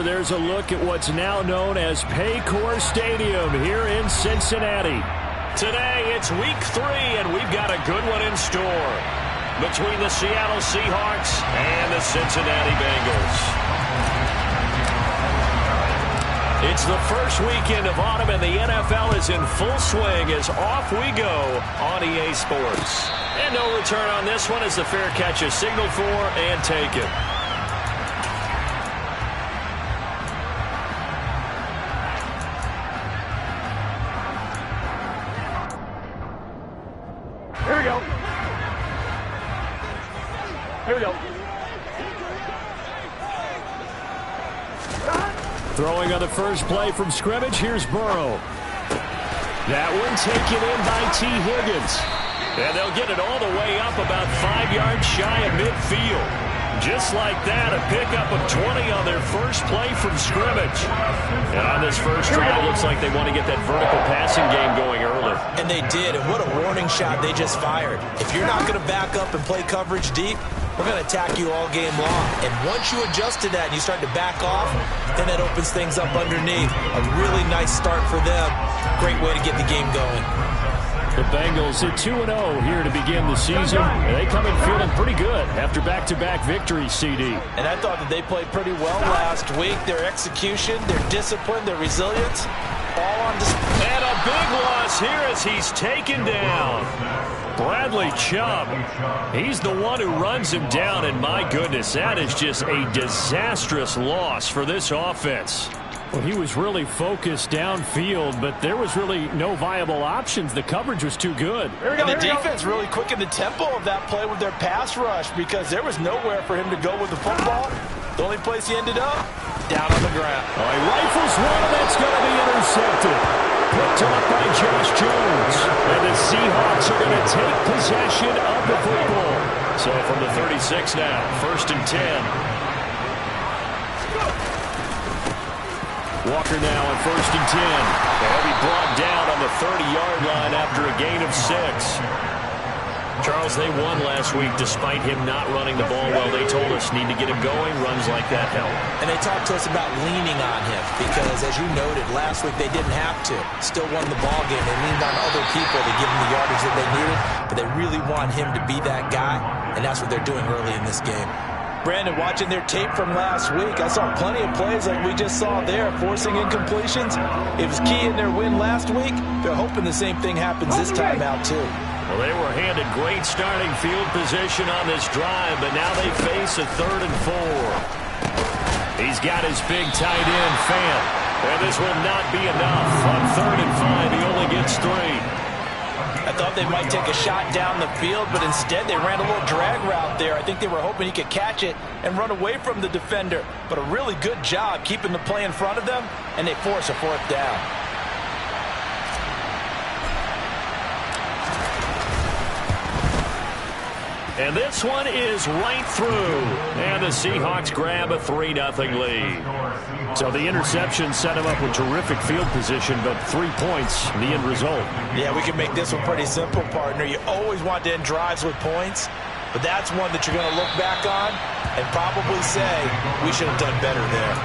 there's a look at what's now known as Paycor Stadium here in Cincinnati. Today, it's week 3, and we've got a good one in store between the Seattle Seahawks and the Cincinnati Bengals. It's the first weekend of autumn, and the NFL is in full swing as off we go on EA Sports. And no return on this one as the fair catch is signaled for and taken. Here we go. Here we go. Throwing on the first play from scrimmage, here's Burrow. That one taken in by T. Higgins. And they'll get it all the way up about 5 yards shy of midfield. Just like that, a pickup of 20 on their first play from scrimmage. And on this first drive, looks like they want to get that vertical passing game going early. And they did, and what a warning shot they just fired. If you're not going to back up and play coverage deep, we're going to attack you all game long. And once you adjust to that and you start to back off, then that opens things up underneath. A really nice start for them. Great way to get the game going. The Bengals at 2-0 here to begin the season. They come in feeling pretty good after back-to-back victories, CD. And I thought that they played pretty well last week. Their execution, their discipline, their resilience, all on display. And a big loss here as he's taken down. Bradley Chubb. He's the one who runs him down, and my goodness, that is just a disastrous loss for this offense. Well, he was really focused downfield, but there was really no viable options. The coverage was too good. And the defense really quickened the tempo of that play with their pass rush because there was nowhere for him to go with the football. The only place he ended up, down on the ground. Oh, he rifles one, and that's going to be intercepted. Picked up by Josh Jones. And the Seahawks are going to take possession of the football. So from the 36 now, 1st and 10. Walker now on 1st and 10. They'll be brought down on the 30-yard line after a gain of 6. Charles, they won last week despite him not running the ball well. They told us need to get him going. Runs like that help. And they talked to us about leaning on him because, as you noted, last week they didn't have to. Still won the ball game. They leaned on other people to give them the yardage that they needed, but they really want him to be that guy, and that's what they're doing early in this game. Brandon, watching their tape from last week, I saw plenty of plays like we just saw there, forcing incompletions. It was key in their win last week. They're hoping the same thing happens this time out, too. Well, they were handed great starting field position on this drive, but now they face a 3rd and 4. He's got his big tight end, Fant. And this will not be enough. On 3rd and 5, he only gets 3. I thought they might take a shot down the field, but instead they ran a little drag route there. I think they were hoping he could catch it and run away from the defender. But a really good job keeping the play in front of them, and they force a 4th down. And this one is right through. And the Seahawks grab a 3-0 lead. So the interception set him up with terrific field position, but 3 points, the end result. Yeah, we can make this one pretty simple, partner. You always want to end drives with points, but that's one that you're going to look back on and probably say, we should have done better there.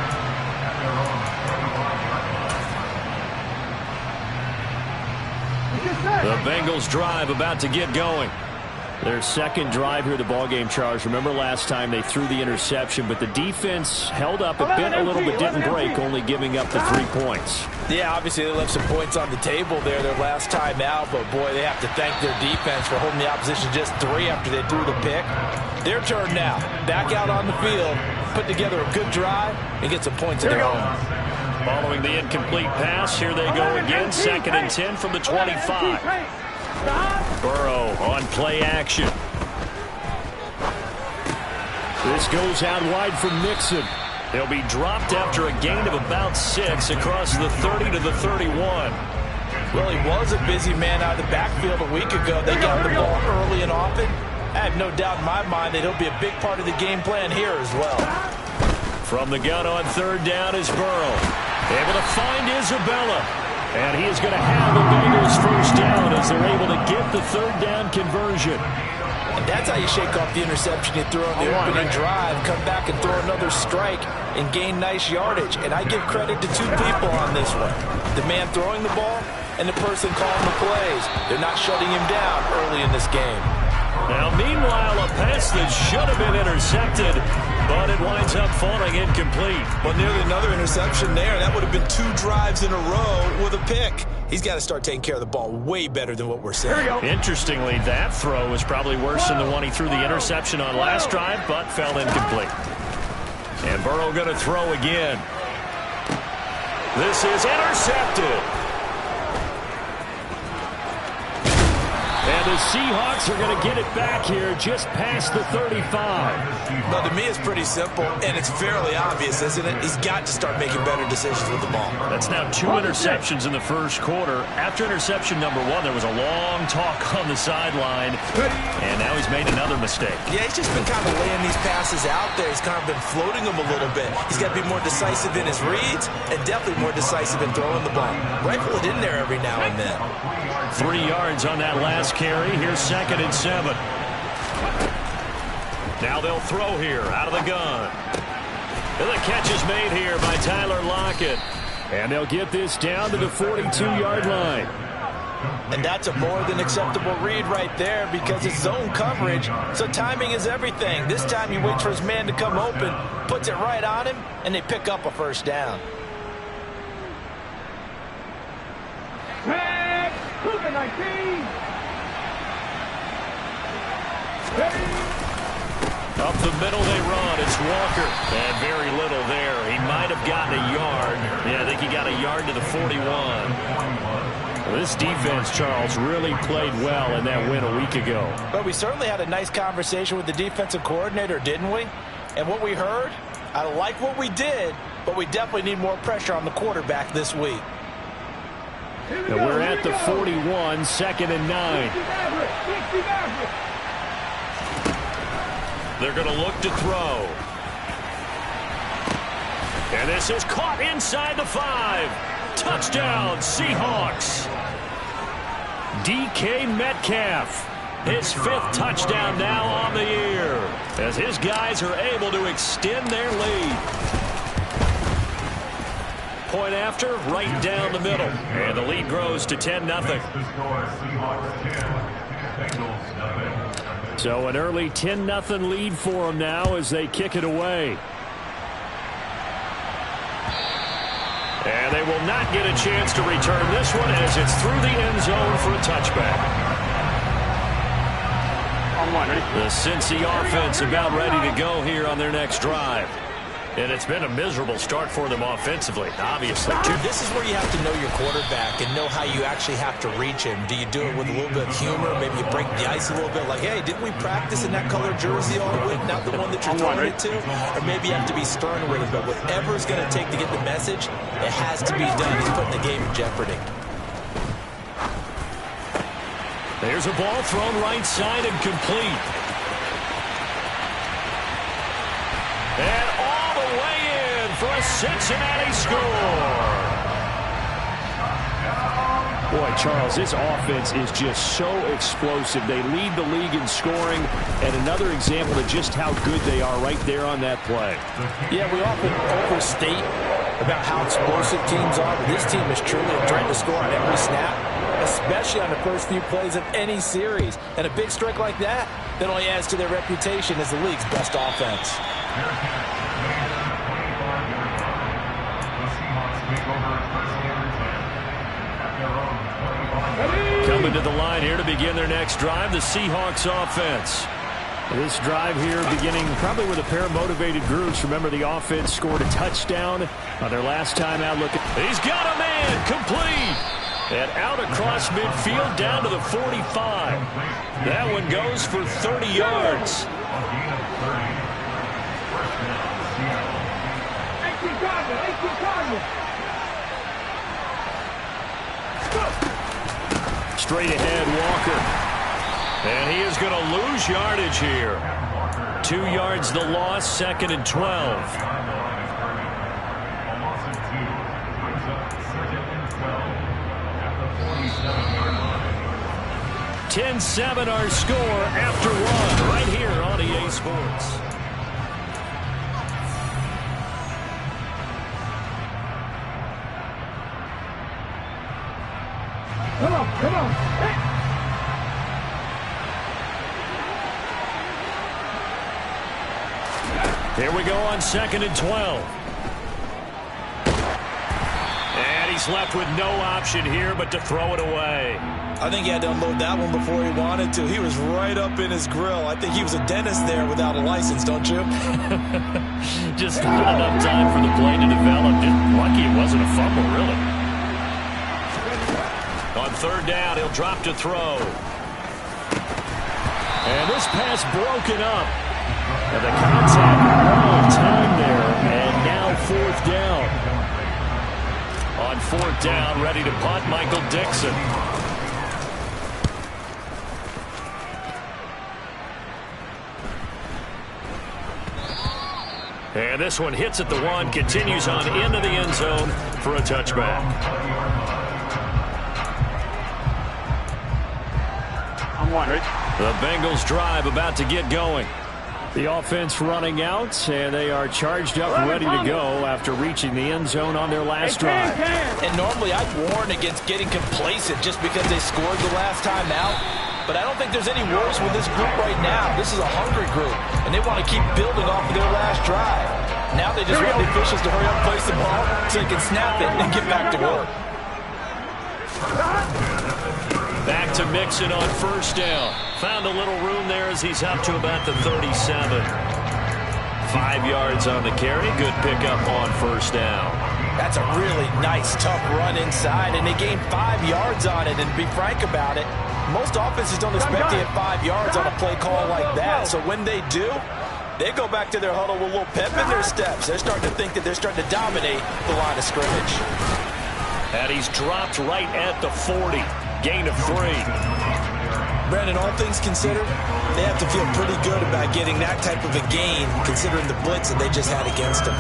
The Bengals drive about to get going. Their second drive here of the ballgame, Charles. Remember last time they threw the interception, but the defense held up. It bent a little but didn't break, only giving up the 3 points. Yeah, obviously they left some points on the table there their last time out, but boy, they have to thank their defense for holding the opposition just 3 after they threw the pick. Their turn now. Back out on the field, put together a good drive, and get some points of their own. Following the incomplete pass, here they go again. 2nd and 10 from the 25. Burrow on play action. This goes out wide from Mixon. They'll be dropped after a gain of about 6 across the 30 to the 31. Well, he was a busy man out of the backfield a week ago. They got the ball early and often. I have no doubt in my mind that he'll be a big part of the game plan here as well. From the gun on 3rd down is Burrow. Able to find Isabella. And he is going to have the Bengals 1st down as they're able to get the 3rd down conversion. And That's how you shake off the interception you throw on the opening drive, come back and throw another strike and gain nice yardage. And I give credit to two people on this one. The man throwing the ball and the person calling the plays. They're not shutting him down early in this game. Now, meanwhile, a pass that should have been intercepted, but it winds up falling incomplete. Well, nearly another interception there. That would have been 2 drives in a row with a pick. He's got to start taking care of the ball way better than what we're seeing. Interestingly, that throw was probably worse than the one he threw the interception on last drive, but fell incomplete. And Burrow going to throw again. This is intercepted. And the Seahawks are going to get it back here just past the 35. Well, to me, it's pretty simple, and it's fairly obvious, isn't it? He's got to start making better decisions with the ball. That's now 2 interceptions in the first quarter. After interception number 1, there was a long talk on the sideline, and now he's made another mistake. Yeah, he's just been kind of laying these passes out there. He's kind of been floating them a little bit. He's got to be more decisive in his reads and definitely more decisive in throwing the ball. Rifle it in there every now and then. 3 yards on that last carry. Here's 2nd and 7. Now they'll throw here out of the gun. And the catch is made here by Tyler Lockett. And they'll get this down to the 42-yard line. And that's a more than acceptable read right there because it's zone coverage, so timing is everything. This time he waits for his man to come open, puts it right on him, and they pick up a first down. Up the middle they run. It's Walker. And very little there. He might have gotten a yard. Yeah, I think he got a yard to the 41. Well, this defense, Charles, really played well in that win a week ago. But we certainly had a nice conversation with the defensive coordinator, didn't we? And what we heard, I like what we did, but we definitely need more pressure on the quarterback this week. Now we're at the 41, 2nd and 9. They're going to look to throw. And this is caught inside the 5. Touchdown, Seahawks. DK Metcalf, his 5th touchdown now on the year, as his guys are able to extend their lead. Point after, right down the middle. And the lead grows to 10-0. So an early 10-0 lead for them now as they kick it away. And they will not get a chance to return this one as it's through the end zone for a touchback. The Cincy offense about ready to go here on their next drive. And it's been a miserable start for them offensively, obviously. This is where you have to know your quarterback and know how you actually have to reach him. Do you do it with a little bit of humor? Maybe you break the ice a little bit, like, hey, didn't we practice in that color jersey all week, not the one that you're throwing it to? Or maybe you have to be stern with him, but whatever it's going to take to get the message, it has to be done. He's putting the game in jeopardy. There's a ball thrown right side and complete. And all the way in for a Cincinnati score. Boy, Charles, this offense is just so explosive. They lead the league in scoring, and another example of just how good they are right there on that play. Yeah, we often overstate about how explosive teams are, but this team is truly a threat to score on every snap, especially on the first few plays of any series. And a big strike like that only adds to their reputation as the league's best offense. Coming to the line here to begin their next drive, the Seahawks offense. This drive here beginning probably with a pair of motivated groups. Remember, the offense scored a touchdown on their last time out. He's got a man, complete. And out across midfield down to the 45. That one goes for 30 yards. Straight ahead, Walker. And he is going to lose yardage here. 2 yards the loss, 2nd and 12. 10-7 our score after one right here on EA Sports. Come on, come on. Here we go on 2nd and 12. And he's left with no option here but to throw it away. I think he had to unload that one before he wanted to. He was right up in his grill. I think he was a dentist there without a license, don't you? Just not enough time for the play to develop. Just lucky it wasn't a fumble, really. On 3rd down, he'll drop to throw. And this pass broken up. And the contact all time there. And now 4th down. On 4th down, ready to punt, Michael Dixon. And this one hits at the 1, continues on into the end zone for a touchback. I'm one, right? The Bengals drive about to get going. The offense running out, and they are charged up ready to go after reaching the end zone on their last drive. And normally I'd warn against getting complacent just because they scored the last time out. But I don't think there's any worse with this group right now. This is a hungry group, and they want to keep building off of their last drive. Now they just want the officials to hurry up and place the ball so they can snap it and get back to work. Back to Mixon on 1st down. Found a little room there as he's up to about the 37. 5 yards on the carry. Good pickup on 1st down. That's a really nice, tough run inside, and they gained 5 yards on it. And to be frank about it, most offenses don't expect to hit 5 yards on a play call like that. So when they do, they go back to their huddle with a little pep in their steps. They're starting to think that they're starting to dominate the line of scrimmage. And he's dropped right at the 40. Gain of 3. Brandon, all things considered, they have to feel pretty good about getting that type of a gain, considering the blitz that they just had against them.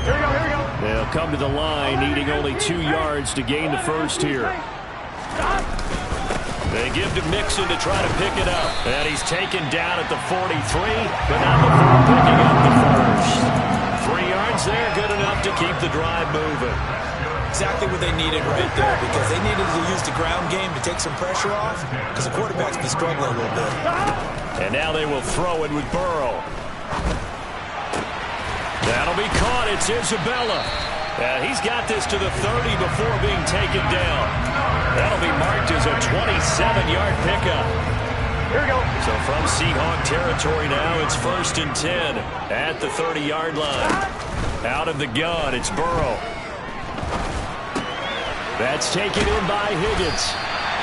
Here we go, here we go. They'll come to the line, needing only 2 yards to gain the first here. They give to Mixon to try to pick it up. And he's taken down at the 43, but not before picking up the first. 3 yards there, good enough to keep the drive moving. Exactly what they needed right there, because they needed to use the ground game to take some pressure off, because the quarterback's been struggling a little bit. And now they will throw it with Burrow. That'll be caught. It's Isabella. He's got this to the 30 before being taken down. That'll be marked as a 27-yard pickup. Here we go. So from Seahawk territory now, it's 1st and 10 at the 30-yard line. Out of the gun, it's Burrow. That's taken in by Higgins.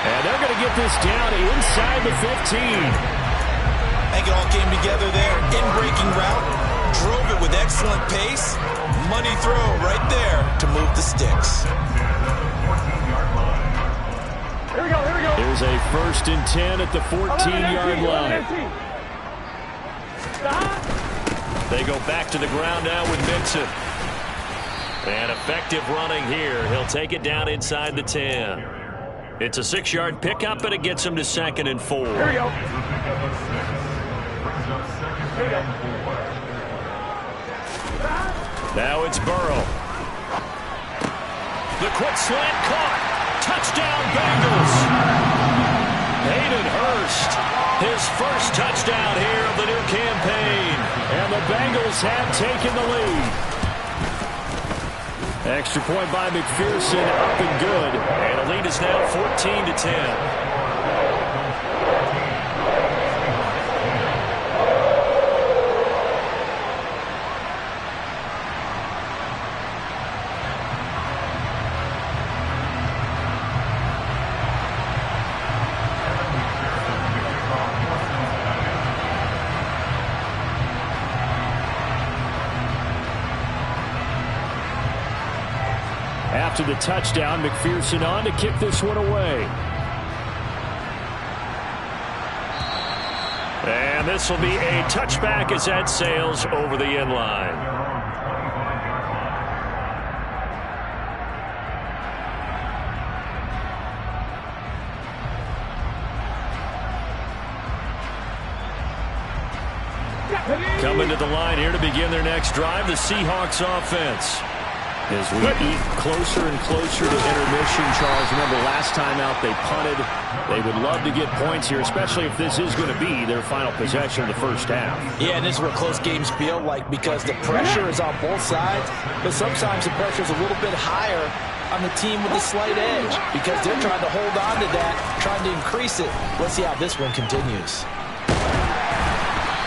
And they're going to get this down inside the 15. I think it all came together there. In-breaking route. Drove it with excellent pace. Money throw right there to move the sticks. Here we go, here we go. There's a 1st and 10 at the 14-yard line. They go back to the ground now with Mixon. And effective running here. He'll take it down inside the 10. It's a 6-yard pickup, and it gets him to 2nd and 4. Here we go. Here we go. Now it's Burrow. The quick slant caught. Touchdown, Bengals. Hayden Hurst, his first touchdown here of the new campaign. And the Bengals have taken the lead. Extra point by McPherson, up and good. And the lead is now 14-10. After the touchdown, McPherson on to kick this one away. And this will be a touchback as that sails over the end line. Coming to the line here to begin their next drive, the Seahawks offense. As we eat closer and closer to intermission, Charles, remember last time out they punted. They would love to get points here, especially if this is going to be their final possession of the first half. Yeah, and this is what close games feel like because the pressure is on both sides, but sometimes the pressure is a little bit higher on the team with a slight edge because they're trying to hold on to that, trying to increase it. Let's see how this one continues.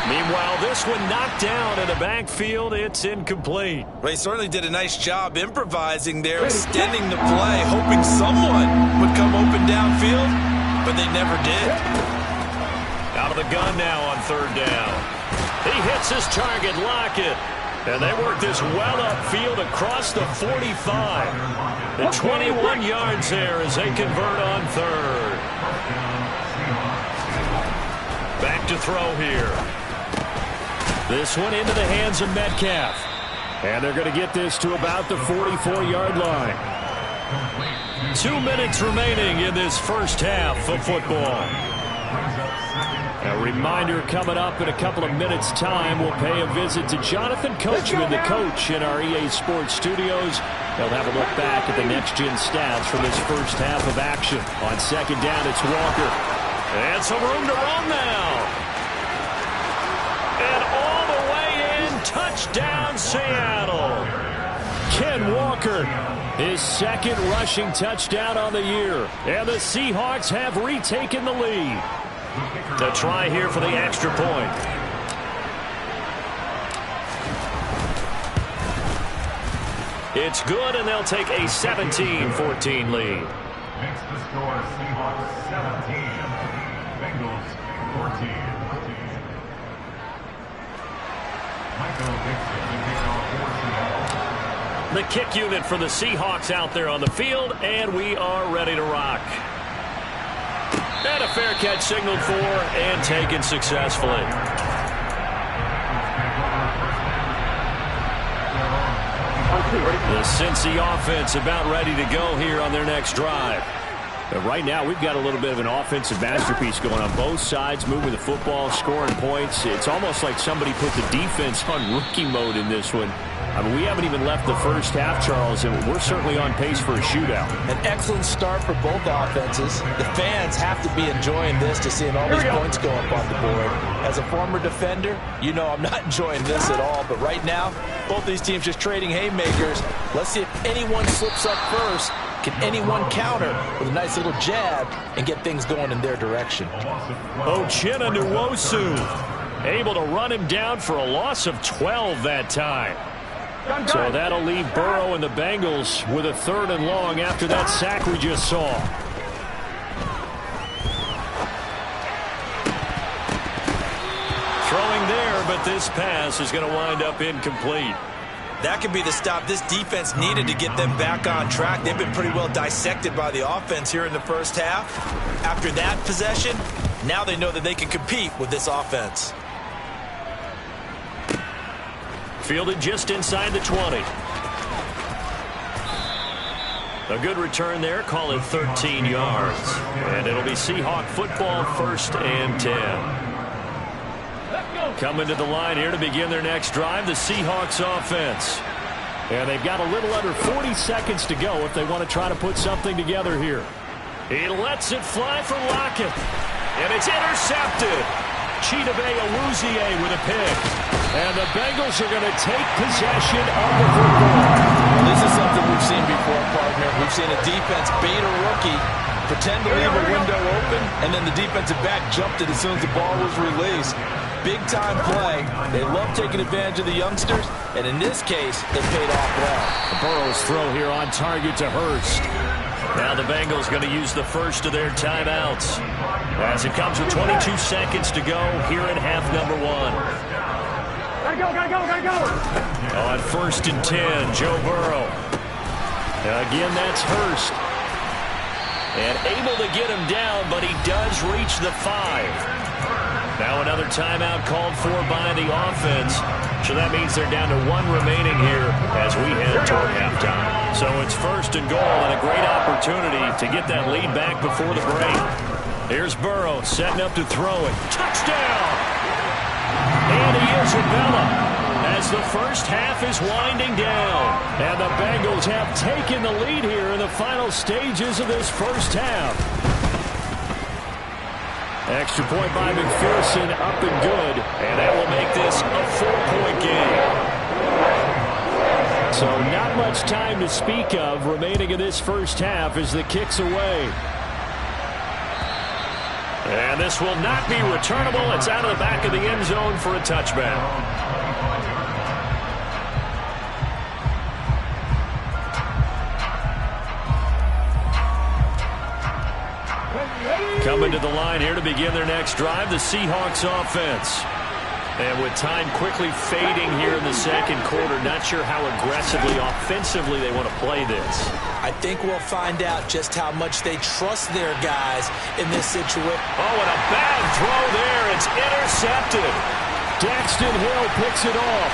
Meanwhile, this one knocked down in the backfield. It's incomplete. Well, he certainly did a nice job improvising there, extending the play, hoping someone would come open downfield, but they never did. Out of the gun now on third down. He hits his target, Lockett. And they work this well upfield across the 45. The 21 yards there as they convert on third. Back to throw here. This one into the hands of Metcalf. And they're going to get this to about the 44-yard line. 2 minutes remaining in this first half of football. A reminder coming up in a couple of minutes' time. We'll pay a visit to Jonathan Coachman, the coach in our EA Sports studios. They'll have a look back at the next-gen stats from this first half of action. On second down, it's Walker. And some room to run now. And all the way in, touchdown Seattle. Ken Walker, his second rushing touchdown on the year. And the Seahawks have retaken the lead. The try here for the extra point. It's good, and they'll take a 17-14 lead. Makes the score Seahawks 17, Bengals 14. Michael Dixon to kick off for Seattle. The kick unit for the Seahawks out there on the field, and we are ready to rock. And a fair catch signaled for and taken successfully. The Cincy offense about ready to go here on their next drive. But right now, we've got a little bit of an offensive masterpiece going on both sides, moving the football, scoring points. It's almost like somebody put the defense on rookie mode in this one. I mean, we haven't even left the first half, Charles, and we're certainly on pace for a shootout. An excellent start for both offenses. The fans have to be enjoying this to seeing all these points go up on the board. As a former defender, you know I'm not enjoying this at all. But right now, both these teams just trading haymakers. Let's see if anyone slips up first. Can anyone counter with a nice little jab and get things going in their direction? Uchenna Nwosu able to run him down for a loss of 12 that time. So that'll leave Burrow and the Bengals with a 3rd and long after that sack we just saw. Throwing there, but this pass is going to wind up incomplete. That could be the stop this defense needed to get them back on track. They've been pretty well dissected by the offense here in the first half. After that possession, now they know that they can compete with this offense. Fielded just inside the 20. A good return there. Call it 13 yards. And it'll be Seahawk football, 1st and 10. Coming to the line here to begin their next drive, the Seahawks offense. And they've got a little under 40 seconds to go if they want to try to put something together here. He lets it fly for Lockett. And it's intercepted. Chidobe Awuzie with a pick. And the Bengals are going to take possession of the football. Well, this is something we've seen before, partner. We've seen a defense bait a rookie, pretend to leave a window open, and then the defensive back jumped it as soon as the ball was released. Big-time play. They love taking advantage of the youngsters, and in this case, it paid off well. Burrow's throw here on target to Hurst. Now the Bengals going to use the first of their timeouts as it comes with 22 seconds to go here in half number 1. Gotta go. On 1st and 10, Joe Burrow. Again, that's Hurst. And able to get him down, but he does reach the 5. Now another timeout called for by the offense. So that means they're down to 1 remaining here as we head toward halftime. So it's 1st and goal and a great opportunity to get that lead back before the break. Here's Burrow setting up to throw it. Touchdown! And he Isabella as the first half is winding down. And the Bengals have taken the lead here in the final stages of this first half. Extra point by McPherson, up and good. And that will make this a 4-point game. So not much time to speak of remaining in this first half as the kick's away. And this will not be returnable. It's out of the back of the end zone for a touchback. Coming to the line here to begin their next drive, the Seahawks offense. And with time quickly fading here in the second quarter, not sure how aggressively, offensively they want to play this. I think we'll find out just how much they trust their guys in this situation. Oh, and a bad throw there. It's intercepted. Daxton Hill picks it off.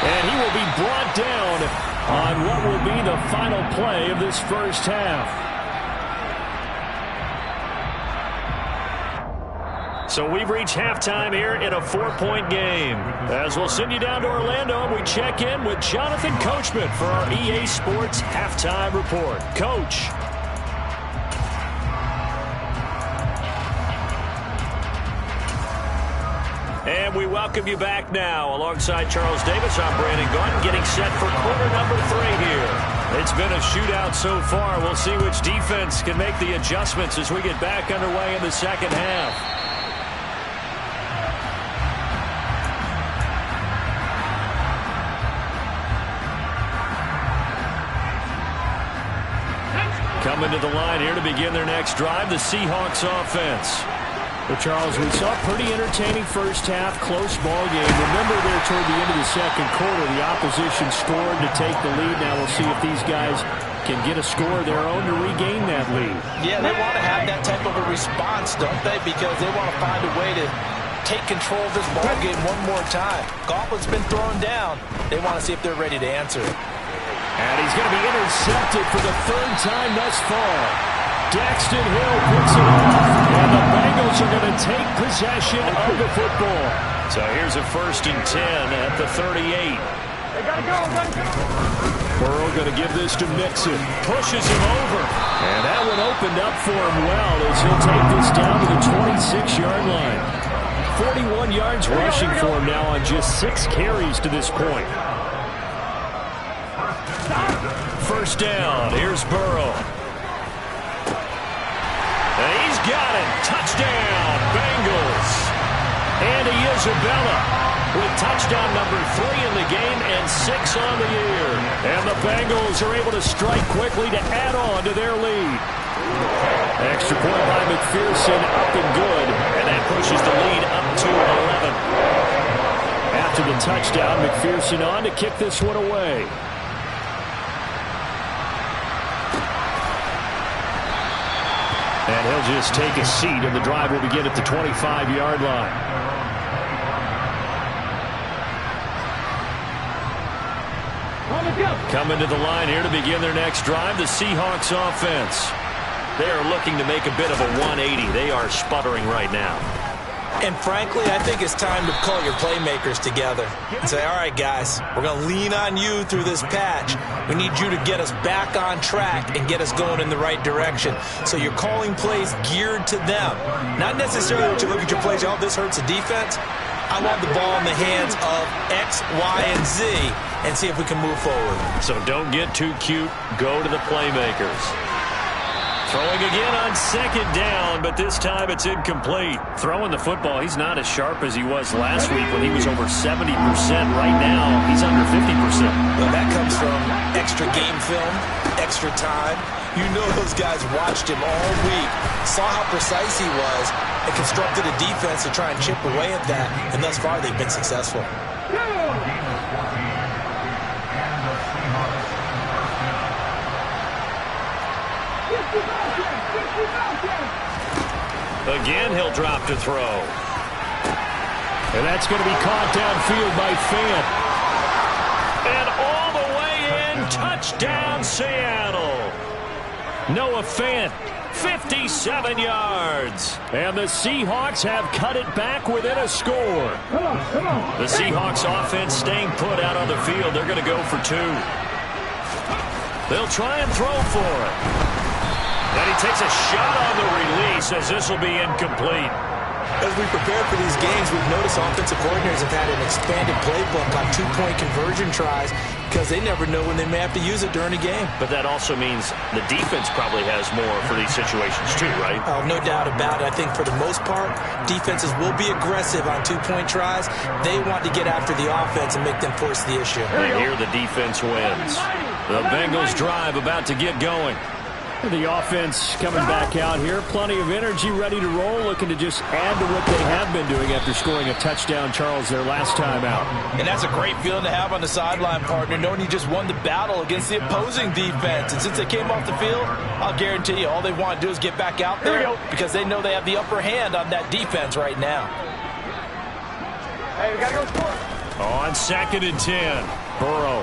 And he will be brought down on what will be the final play of this first half. So we've reached halftime here in a 4-point game. As we'll send you down to Orlando, we check in with Jonathan Coachman for our EA Sports Halftime Report. Coach. And we welcome you back now. Alongside Charles Davis, I'm Brandon Gaudin, getting set for quarter number 3 here. It's been a shootout so far. We'll see which defense can make the adjustments as we get back underway in the second half. Coming to the line here to begin their next drive, the Seahawks offense. Well, Charles, we saw a pretty entertaining first half, close ball game. Remember there toward the end of the second quarter, the opposition scored to take the lead. Now we'll see if these guys can get a score of their own to regain that lead. Yeah, they want to have that type of a response, don't they? Because they want to find a way to take control of this ball game one more time. Gauntlet's been thrown down. They want to see if they're ready to answer it. And he's going to be intercepted for the 3rd time thus far. Daxton Hill picks it off, and the Bengals are going to take possession of the football. So here's a 1st and 10 at the 38. They gotta go, gotta go. Burrow going to give this to Mixon. Pushes him over. And that one opened up for him well as he'll take this down to the 26-yard line. 41 yards rushing for him now on just 6 carries to this point. 1st down. Here's Burrow. And he's got it. Touchdown, Bengals. Andy Isabella with touchdown number 3 in the game and 6 on the year. And the Bengals are able to strike quickly to add on to their lead. Extra point by McPherson, up and good. And that pushes the lead up to 11. After the touchdown, McPherson on to kick this one away. And he'll just take a seat, and the drive will begin at the 25-yard line. Coming to the line here to begin their next drive, the Seahawks offense. They are looking to make a bit of a 180. They are sputtering right now. And frankly, I think it's time to call your playmakers together and say, all right, guys, we're going to lean on you through this patch. We need you to get us back on track and get us going in the right direction. So you're calling plays geared to them. Not necessarily what you look at your plays, oh, this hurts the defense. I want the ball in the hands of X, Y, and Z and see if we can move forward. So don't get too cute. Go to the playmakers. Throwing again on 2nd down, but this time it's incomplete. Throwing the football, he's not as sharp as he was last week when he was over 70%. Right now, he's under 50%. Well, that comes from extra game film, extra time. You know those guys watched him all week, saw how precise he was, and constructed a defense to try and chip away at that, and thus far they've been successful. Again, he'll drop to throw. And that's going to be caught downfield by Fant. And all the way in, touchdown Seattle. Noah Fant 57 yards. And the Seahawks have cut it back within a score. The Seahawks offense staying put out on the field. They're going to go for 2. They'll try and throw for it. And he takes a shot on the release as this will be incomplete. As we prepare for these games, we've noticed offensive coordinators have had an expanded playbook on 2-point conversion tries because they never know when they may have to use it during a game. But that also means the defense probably has more for these situations too, right? Oh, no doubt about it. I think for the most part, defenses will be aggressive on 2-point tries. They want to get after the offense and make them force the issue. And here the defense wins. The Bengals drive about to get going. The offense coming back out here. Plenty of energy, ready to roll, looking to just add to what they have been doing after scoring a touchdown, Charles, their last time out. And that's a great feeling to have on the sideline, partner, knowing you just won the battle against the opposing defense. And since they came off the field, I'll guarantee you all they want to do is get back out there because they know they have the upper hand on that defense right now. Hey, we got to go score. On 2nd and 10, Burrow.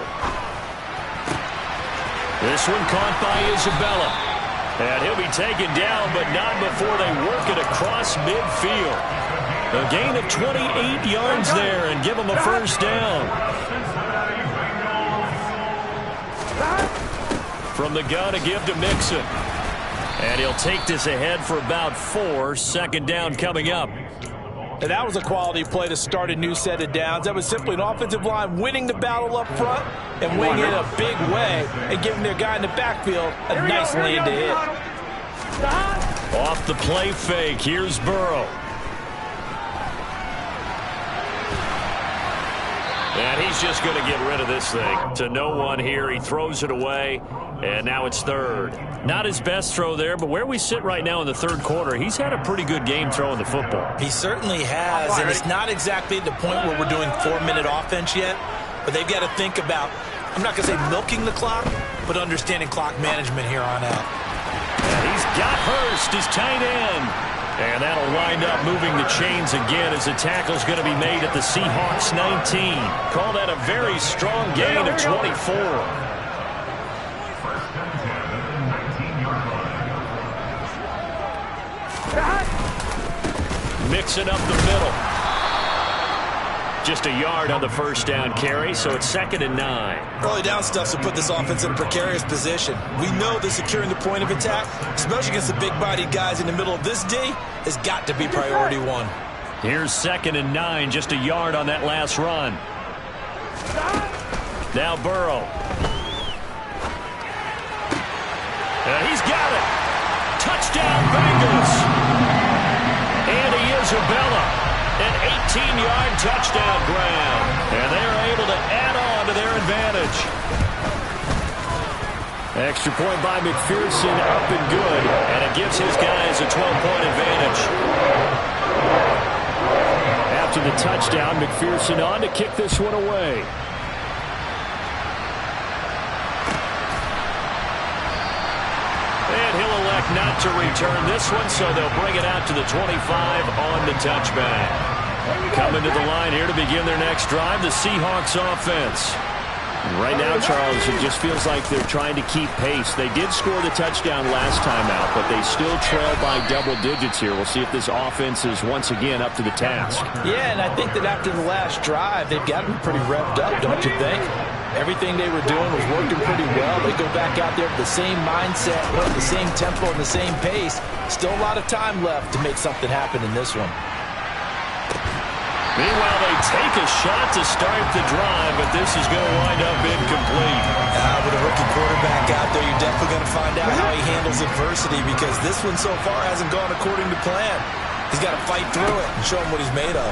This one caught by Isabella. And he'll be taken down, but not before they work it across midfield. A gain of 28 yards there and give him a first down. From the gun to give to Mixon. And he'll take this ahead for about 4. 2nd down coming up. And that was a quality play to start a new set of downs. That was simply an offensive line winning the battle up front and winning it a big way and giving their guy in the backfield a nice lane to hit. Off the play fake, here's Burrow. And he's just going to get rid of this thing. To no one here, he throws it away, and now it's 3rd. Not his best throw there, but where we sit right now in the 3rd quarter, he's had a pretty good game throwing the football. He certainly has, and it's not exactly the point where we're doing 4-minute offense yet, but they've got to think about, I'm not going to say milking the clock, but understanding clock management here on out. And he's got Hurst, his tight end. And that'll wind up moving the chains again as the tackle's going to be made at the Seahawks 19. Call that a very strong gain of 24. Mixing up the middle. Just a yard on the first down carry, so it's 2nd and 9. Early down stuff will put this offense in a precarious position. We know that securing the point of attack, especially against the big-bodied guys in the middle of this D, has got to be priority 1. Here's 2nd and 9, just a yard on that last run. Now Burrow. And he's got it. Touchdown Bengals. Andy Isabella. An 18-yard touchdown grab. And they're able to add on to their advantage. Extra point by McPherson, up and good. And it gives his guys a 12-point advantage. After the touchdown, McPherson on to kick this one away. And he'll elect not to return this one, so they'll bring it out to the 25 on the touchback. Coming to the line here to begin their next drive, the Seahawks offense. Right now, Charles, it just feels like they're trying to keep pace. They did score the touchdown last time out, but they still trail by double digits here. We'll see if this offense is once again up to the task. Yeah, and I think that after the last drive, they've got to be pretty revved up, don't you think? Everything they were doing was working pretty well. They go back out there with the same mindset, with the same tempo and the same pace. Still a lot of time left to make something happen in this one. Meanwhile, they take a shot to start the drive, but this is going to wind up incomplete. With a rookie quarterback out there, you're definitely going to find out how he handles adversity because this one so far hasn't gone according to plan. He's got to fight through it and show him what he's made of.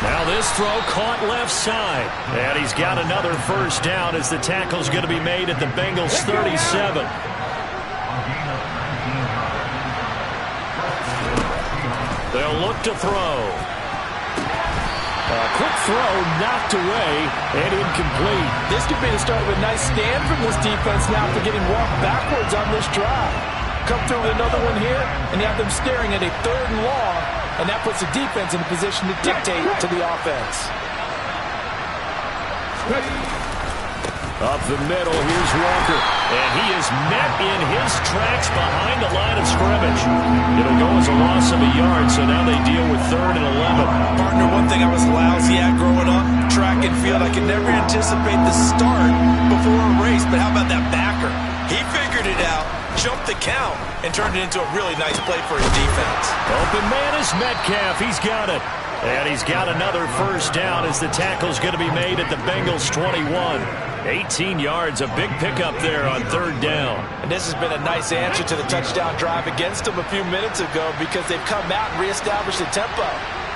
Now this throw caught left side. And he's got another first down as the tackle's going to be made at the Bengals 37. They'll look to throw. A quick throw knocked away and incomplete. This could be the start of a nice stand from this defense now after getting walked backwards on this drive. Come through with another one here, and you have them staring at a 3rd and long, and that puts the defense in a position to dictate to the offense. Up the middle, here's Walker. And he is met in his tracks behind the line of scrimmage. It'll go as a loss of a yard, so now they deal with 3rd and 11. Partner, one thing I was lousy at growing up, track and field, I could never anticipate the start before a race, but how about that backer? He figured it out, jumped the count, and turned it into a really nice play for his defense. Open man is Metcalf. He's got it. And he's got another first down as the tackle's going to be made at the Bengals 21. 18 yards, a big pickup there on 3rd down. And this has been a nice answer to the touchdown drive against them a few minutes ago because they've come out and reestablished the tempo.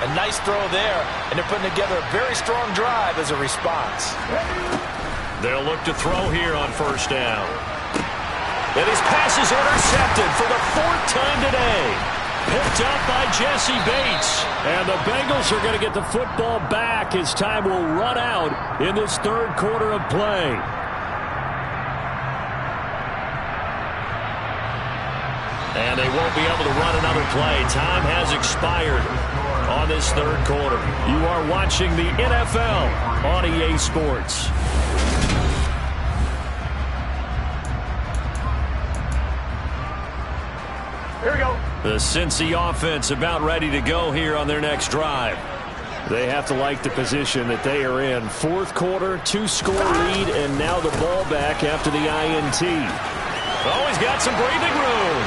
A nice throw there, and they're putting together a very strong drive as a response. They'll look to throw here on 1st down. And his pass is intercepted for the 4th time today. Picked up by Jesse Bates. And the Bengals are going to get the football back as time will run out in this 3rd quarter of play. And they won't be able to run another play. Time has expired on this 3rd quarter. You are watching the NFL on EA Sports. Here we go. The Cincy offense about ready to go here on their next drive. They have to like the position that they are in. 4th quarter, 2-score lead, and now the ball back after the INT. Oh, he's got some breathing room.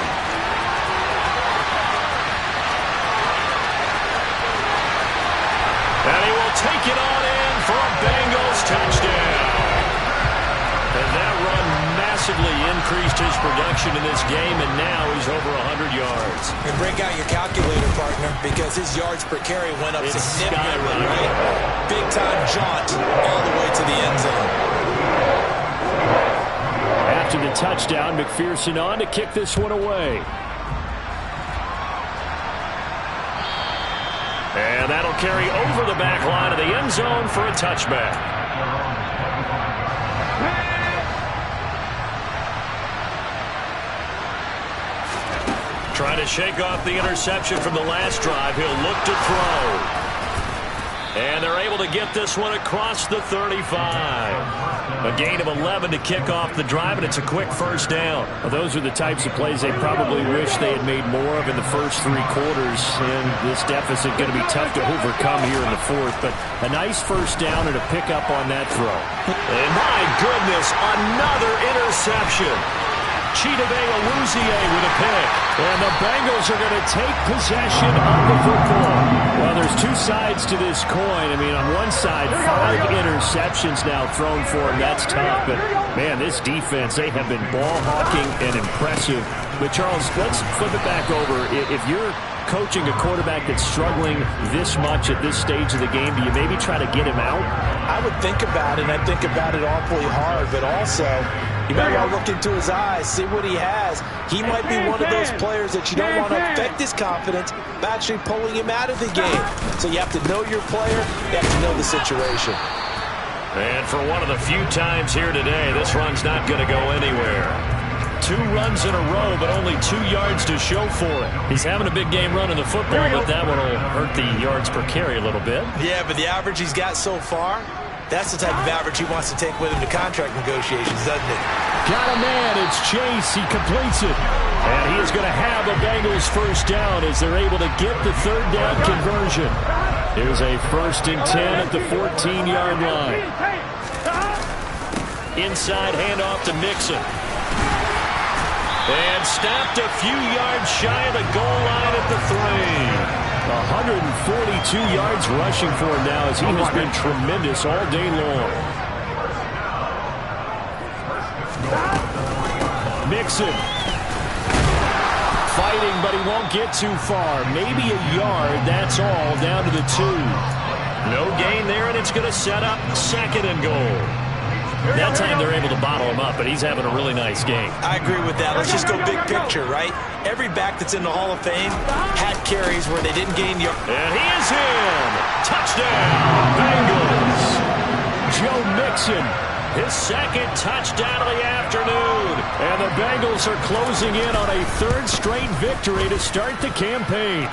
And he will take it on in for a Bengals touchdown. And that run massively increased his production in this game, and now he's over 100 yards. And break out your calculator, partner, because his yards per carry went up significantly, right? Big-time jaunt all the way to the end zone. After the touchdown, McPherson on to kick this one away. And that'll carry over the back line of the end zone for a touchback. Trying to shake off the interception from the last drive. He'll look to throw. And they're able to get this one across the 35. A gain of 11 to kick off the drive, and it's a quick first down. Well, those are the types of plays they probably wish they had made more of in the first 3 quarters. And this deficit going to be tough to overcome here in the 4th. But a nice first down and a pickup on that throw. And my goodness, another interception. Chidobe Awuzie with a pick. And the Bengals are going to take possession of the football. Well, there's 2 sides to this coin. I mean, on one side, 5 interceptions now thrown for him. That's tough. But, man, this defense, they have been ball hawking and impressive. But, Charles, let's flip it back over. If you're coaching a quarterback that's struggling this much at this stage of the game, do you maybe try to get him out? I would think about it, and I think about it awfully hard. But also, you might want to look into his eyes, see what he has. He might be one of those players that you don't want to affect his confidence by actually pulling him out of the game. So you have to know your player. You have to know the situation. And for one of the few times here today, this run's not going to go anywhere. 2 runs in a row, but only 2 yards to show for it. He's having a big game running the football, but that one will hurt the yards per carry a little bit. Yeah, but the average he's got so far, that's the type of average he wants to take with him to contract negotiations, doesn't it? Got a man. It's Chase. He completes it. And he is going to have a Bengals first down as they're able to get the 3rd down conversion. Here's a 1st and 10 at the 14-yard line. Inside handoff to Mixon. And stopped a few yards shy of the goal line at the 3. 142 yards rushing for him now as he has been tremendous all day long. Mixon. Fighting, but he won't get too far. Maybe a yard, that's all, down to the 2. No gain there, and it's going to set up 2nd and goal. That time they're able to bottle him up, but he's having a really nice game. I agree with that. Let's just go big picture, right? Every back that's in the Hall of Fame had carries where they didn't gain yards. And he is in. Touchdown, Bengals. Joe Mixon, his 2nd touchdown of the afternoon. And the Bengals are closing in on a 3rd straight victory to start the campaign.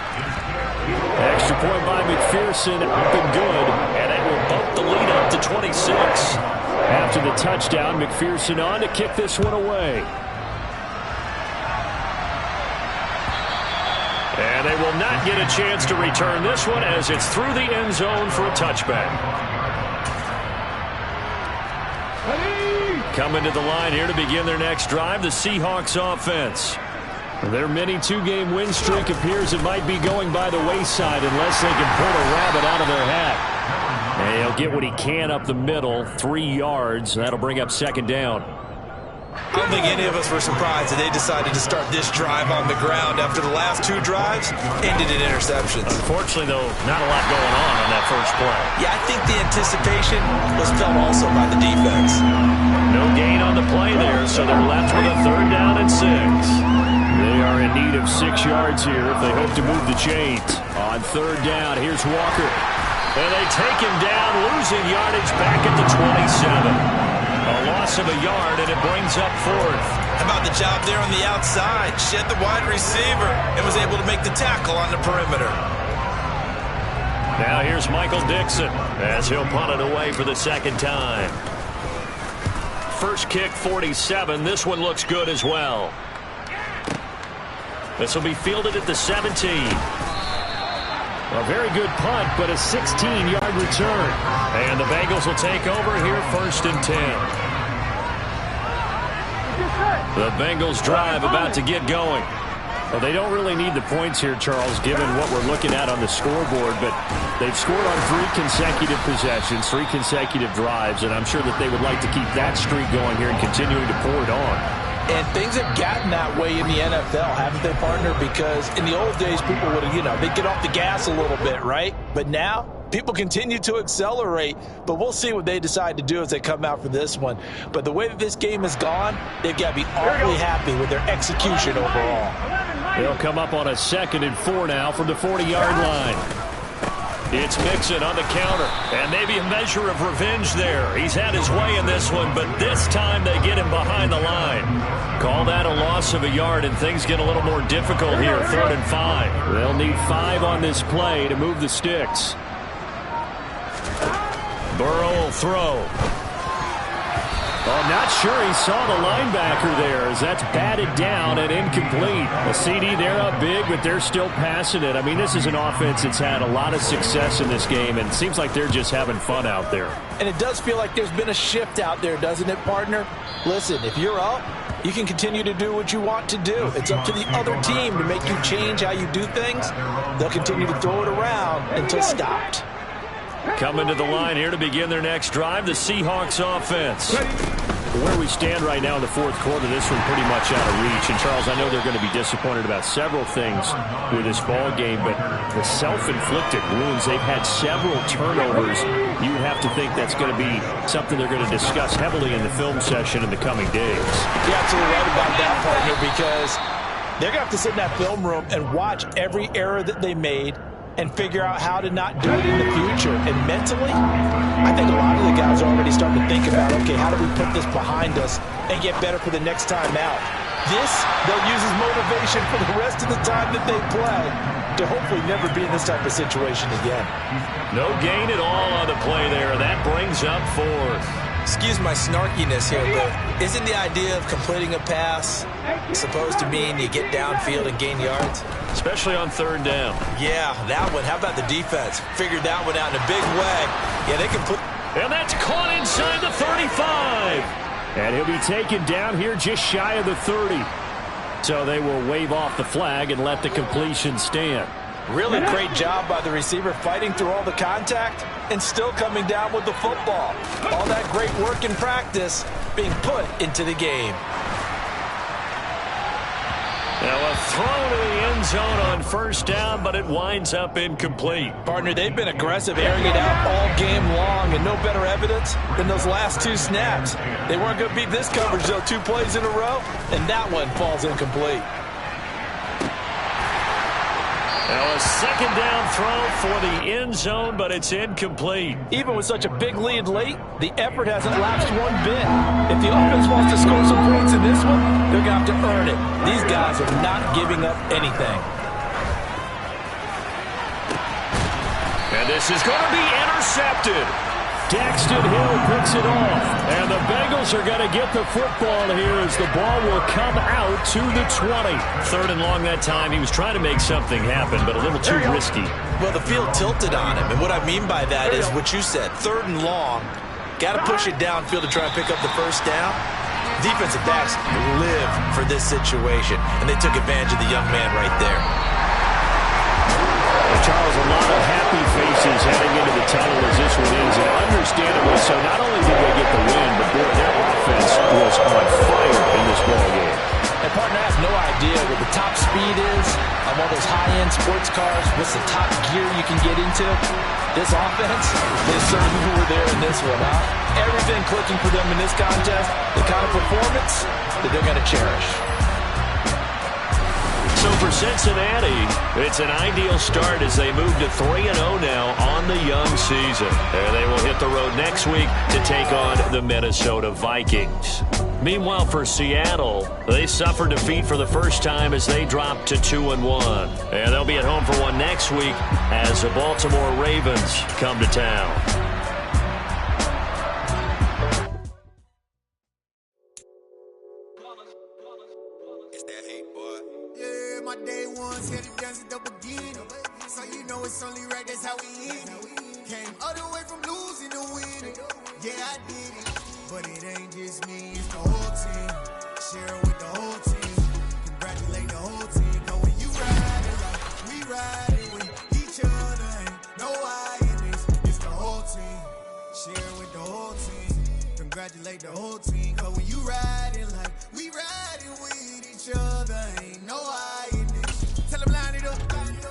Extra point by McPherson, up and good. And it will bump the lead up to 26. After the touchdown. McPherson on to kick this one away. And they will not get a chance to return this one as it's through the end zone for a touchback. Coming to the line here to begin their next drive, the Seahawks offense. Their mini two-game win streak appears it might be going by the wayside unless they can pull a rabbit out of their hat. And he'll get what he can up the middle, 3 yards. That'll bring up second down. I don't think any of us were surprised that they decided to start this drive on the ground after the last 2 drives ended in interceptions. Unfortunately, though, not a lot going on that first play. Yeah, I think the anticipation was felt also by the defense. No gain on the play there, so they're left with a 3rd down and 6. They are in need of 6 yards here if they hope to move the chains. On 3rd down, here's Walker. And they take him down, losing yardage back at the 27. A loss of a yard, and it brings up 4th. How about the job there on the outside? Shed the wide receiver and was able to make the tackle on the perimeter. Now here's Michael Dixon as he'll punt it away for the 2nd time. First kick, 47. This one looks good as well. This will be fielded at the 17. A very good punt, but a 16-yard return. And the Bengals will take over here 1st and 10. The Bengals drive about to get going. Well, they don't really need the points here, Charles, given what we're looking at on the scoreboard, but they've scored on 3 consecutive possessions, 3 consecutive drives, and I'm sure that they would like to keep that streak going here and continuing to pour it on. And things have gotten that way in the NFL, haven't they, partner? Because in the old days, people would have, they'd get off the gas a little bit, right? But now, people continue to accelerate. But we'll see what they decide to do as they come out for this one. But the way that this game has gone, they've got to be awfully happy with their execution overall. They'll come up on a 2nd and 4 now from the 40-yard line. It's Mixon on the counter, and maybe a measure of revenge there. He's had his way in this one, but this time they get him behind the line. Call that a loss of a yard, and things get a little more difficult here, 3rd and 5. They'll need 5 on this play to move the sticks. Burrow will throw. I'm not sure he saw the linebacker there as that's batted down and incomplete. A CD, they're up big, but they're still passing it. I mean, this is an offense that's had a lot of success in this game, and it seems like they're just having fun out there. And it does feel like there's been a shift out there, doesn't it, partner? Listen, if you're up, you can continue to do what you want to do. It's up to the other team to make you change how you do things. They'll continue to throw it around until stopped. Coming to the line here to begin their next drive, the Seahawks offense. Where we stand right now in the 4th quarter, this one pretty much out of reach. And, Charles, I know they're going to be disappointed about several things with this ball game, but the self-inflicted wounds, they've had several turnovers. You would have to think that's going to be something they're going to discuss heavily in the film session in the coming days. You're absolutely right about that, partner, because they're going to have to sit in that film room and watch every error that they made and figure out how to not do it in the future. And mentally, I think a lot of the guys are already starting to think about, okay, how do we put this behind us and get better for the next time out? This, they'll use as motivation for the rest of the time that they play to hopefully never be in this type of situation again. No gain at all on the play there. That brings up 4th. Excuse my snarkiness here, but isn't the idea of completing a pass supposed to mean you get downfield and gain yards? Especially on 3rd down. Yeah, that one. How about the defense? Figured that one out in a big way. Yeah, they can put... And that's caught inside the 35. And he'll be taken down here just shy of the 30. So they will wave off the flag and let the completion stand. Really great job by the receiver fighting through all the contact and still coming down with the football. All that great work in practice being put into the game. Now a throw to the end zone on 1st down, but it winds up incomplete. Partner, they've been aggressive, airing it out all game long, and no better evidence than those last 2 snaps. They weren't going to beat this coverage, though, 2 plays in a row, and that one falls incomplete. Now a 2nd down throw for the end zone, but it's incomplete. Even with such a big lead late, the effort hasn't lapsed one bit. If the offense wants to score some points in this one, they're going to have to earn it. These guys are not giving up anything. And this is going to be intercepted. Daxton Hill picks it off. And the Bengals are going to get the football here as the ball will come out to the 20. 3rd and long that time. He was trying to make something happen, but a little too risky. Well, the field tilted on him, and what I mean by that is what you said, 3rd and long. Got to push it downfield to try and pick up the first down. Defensive backs live for this situation, and they took advantage of the young man right there. Charles, a lot of happy faces heading into the tunnel as this one ends, and understandably so. Not only did they get the win, but boy, their offense was on fire in this ball game. And partner, I have no idea what the top speed is on one of those high-end sports cars. What's the top gear you can get into? This offense, they certainly were there in this one, huh? Everything clicking for them in this contest, the kind of performance that they're going to cherish. So for Cincinnati, it's an ideal start as they move to 3-0 now on the young season. And they will hit the road next week to take on the Minnesota Vikings. Meanwhile, for Seattle, they suffered defeat for the first time as they dropped to 2-1. And they'll be at home for one next week as the Baltimore Ravens come to town. Day ones here to dance at the beginning, so you know it's only right, that's how we end it. Came all the way from losing to winning, yeah I did it, but it ain't just me, it's the whole team. Share it with the whole team, congratulate the whole team. Cause when you ride it like we ride it with each other, ain't no I in this, it's the whole team. Share it with the whole team, congratulate the whole team. Cause when you ride it like we ride it with each other, ain't no I. Tell them line it up,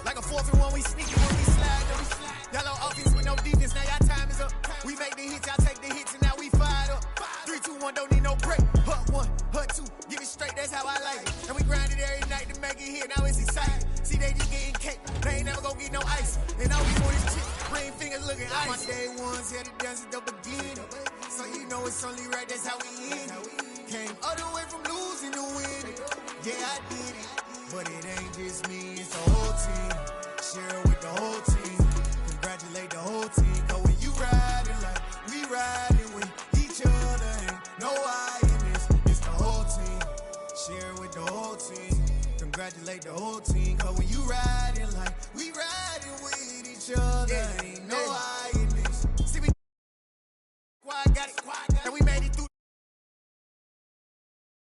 like a 4th and 1, we sneaky when we slide up. Yellow offense with no defense, now y'all time is up. We make the hits, y'all take the hits, and now we fired up. 3, 2, 1, don't need no break. Hut 1, hut 2, give it straight, that's how I like it. And we grind it every night to make it hit, now it's exciting. See, they just getting cake, they ain't never gonna get no ice. And all we want is chip, ring fingers looking ice. My day ones here to dance at the beginning, so you know it's only right, that's how we end it. Came all the way from losing to winning, yeah I did it. But it ain't just me, it's the whole team. Share it with the whole team. Congratulate the whole team. Cause when you ride it like we ride it with each other, ain't no I in this, it's the whole team. Share it with the whole team. Congratulate the whole team. Cause when you ride it like we